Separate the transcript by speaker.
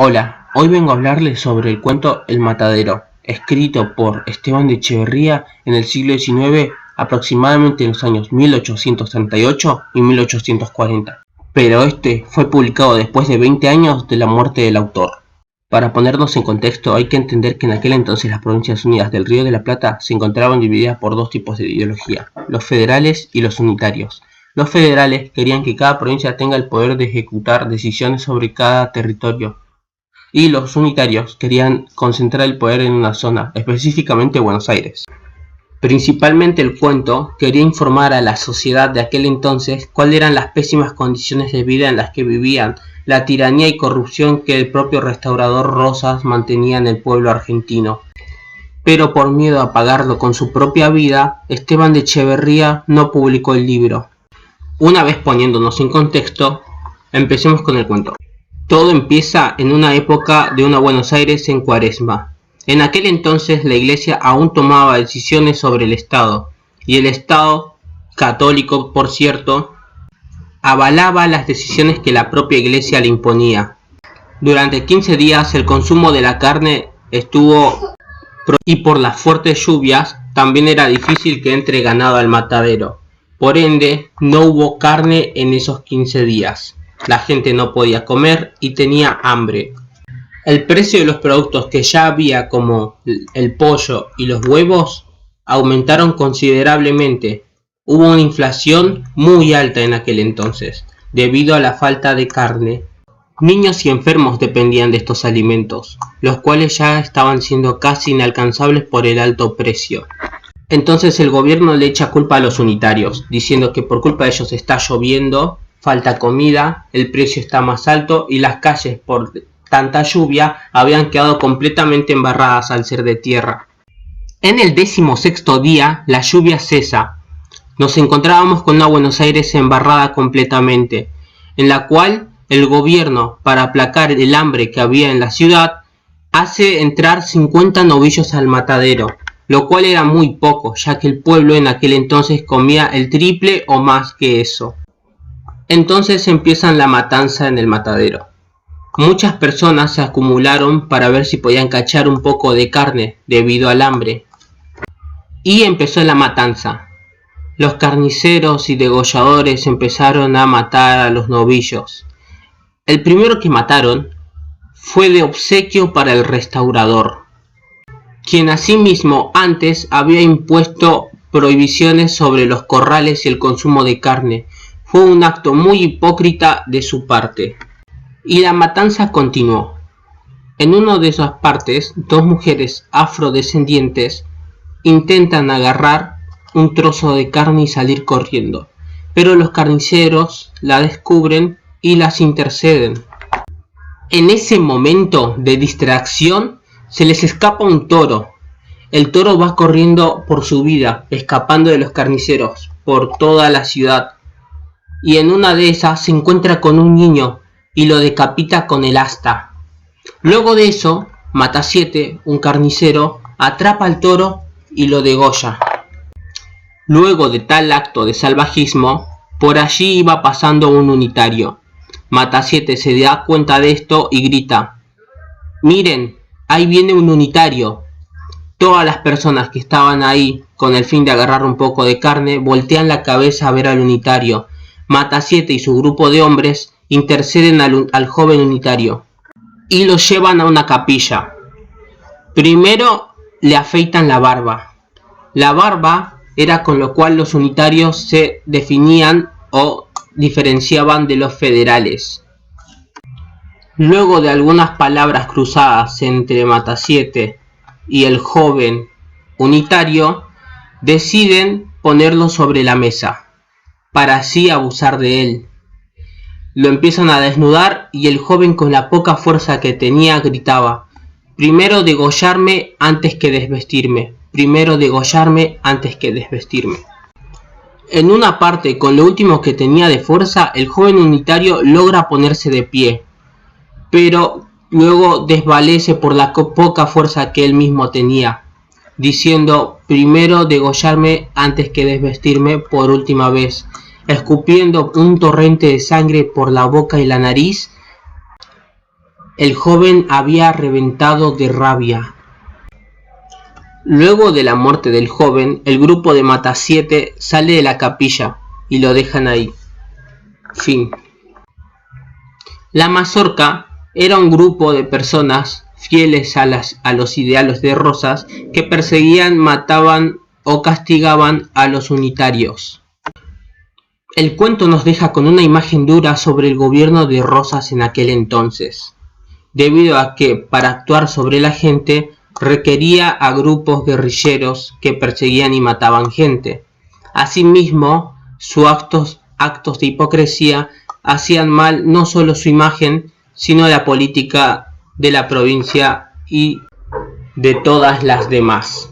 Speaker 1: Hola, hoy vengo a hablarles sobre el cuento El Matadero, escrito por Esteban de Echeverría en el siglo XIX, aproximadamente en los años 1838 y 1840. Pero este fue publicado después de 20 años de la muerte del autor. Para ponernos en contexto, hay que entender que en aquel entonces las Provincias Unidas del Río de la Plata se encontraban divididas por dos tipos de ideología, los federales y los unitarios. Los federales querían que cada provincia tenga el poder de ejecutar decisiones sobre cada territorio, y los unitarios querían concentrar el poder en una zona, específicamente Buenos Aires. Principalmente el cuento quería informar a la sociedad de aquel entonces cuáles eran las pésimas condiciones de vida en las que vivían, la tiranía y corrupción que el propio restaurador Rosas mantenía en el pueblo argentino. Pero por miedo a pagarlo con su propia vida, Esteban de Echeverría no publicó el libro. Una vez poniéndonos en contexto, empecemos con el cuento. Todo empieza en una época de una Buenos Aires en Cuaresma. En aquel entonces la Iglesia aún tomaba decisiones sobre el Estado, y el Estado, católico por cierto, avalaba las decisiones que la propia Iglesia le imponía. Durante 15 días el consumo de la carne estuvo y por las fuertes lluvias también era difícil que entre ganado al matadero. Por ende, no hubo carne en esos 15 días. La gente no podía comer y tenía hambre. El precio de los productos que ya había, como el pollo y los huevos, aumentaron considerablemente. Hubo una inflación muy alta en aquel entonces, debido a la falta de carne. Niños y enfermos dependían de estos alimentos, los cuales ya estaban siendo casi inalcanzables por el alto precio. Entonces el gobierno le echa culpa a los unitarios, diciendo que por culpa de ellos está lloviendo, falta comida, el precio está más alto y las calles por tanta lluvia habían quedado completamente embarradas al ser de tierra. En el 16º día la lluvia cesa. Nos encontrábamos con una Buenos Aires embarrada completamente, en la cual el gobierno, para aplacar el hambre que había en la ciudad, hace entrar 50 novillos al matadero, lo cual era muy poco, ya que el pueblo en aquel entonces comía el triple o más que eso. Entonces empiezan la matanza en el matadero. Muchas personas se acumularon para ver si podían cachar un poco de carne debido al hambre. Y empezó la matanza. Los carniceros y degolladores empezaron a matar a los novillos. El primero que mataron fue de obsequio para el restaurador, quien asimismo antes había impuesto prohibiciones sobre los corrales y el consumo de carne. Fue un acto muy hipócrita de su parte. Y la matanza continuó. En una de esas partes, dos mujeres afrodescendientes intentan agarrar un trozo de carne y salir corriendo, pero los carniceros la descubren y las interceden. En ese momento de distracción se les escapa un toro. El toro va corriendo por su vida, escapando de los carniceros por toda la ciudad, y en una de esas se encuentra con un niño y lo decapita con el asta. Luego de eso, Matasiete, un carnicero, atrapa al toro y lo degolla. Luego de tal acto de salvajismo, por allí iba pasando un unitario. Matasiete se da cuenta de esto y grita: «¡Miren! Ahí viene un unitario». Todas las personas que estaban ahí con el fin de agarrar un poco de carne voltean la cabeza a ver al unitario. Matasiete y su grupo de hombres interceden al joven unitario y lo llevan a una capilla. Primero le afeitan la barba. La barba era con lo cual los unitarios se definían o diferenciaban de los federales. Luego de algunas palabras cruzadas entre Matasiete y el joven unitario, deciden ponerlo sobre la mesa para así abusar de él. Lo empiezan a desnudar y el joven, con la poca fuerza que tenía, gritaba: «Primero degollarme antes que desvestirme, primero degollarme antes que desvestirme». En una parte, con lo último que tenía de fuerza, el joven unitario logra ponerse de pie, pero luego desvalece por la poca fuerza que él mismo tenía, diciendo: «Primero degollarme antes que desvestirme», por última vez, escupiendo un torrente de sangre por la boca y la nariz. El joven había reventado de rabia. Luego de la muerte del joven, el grupo de Mata-7 sale de la capilla y lo dejan ahí. Fin. La Mazorca era un grupo de personas fieles a los ideales de Rosas que perseguían, mataban o castigaban a los unitarios. El cuento nos deja con una imagen dura sobre el gobierno de Rosas en aquel entonces, debido a que para actuar sobre la gente requería a grupos guerrilleros que perseguían y mataban gente. Asimismo, sus actos de hipocresía hacían mal no solo su imagen, sino la política de la provincia y de todas las demás.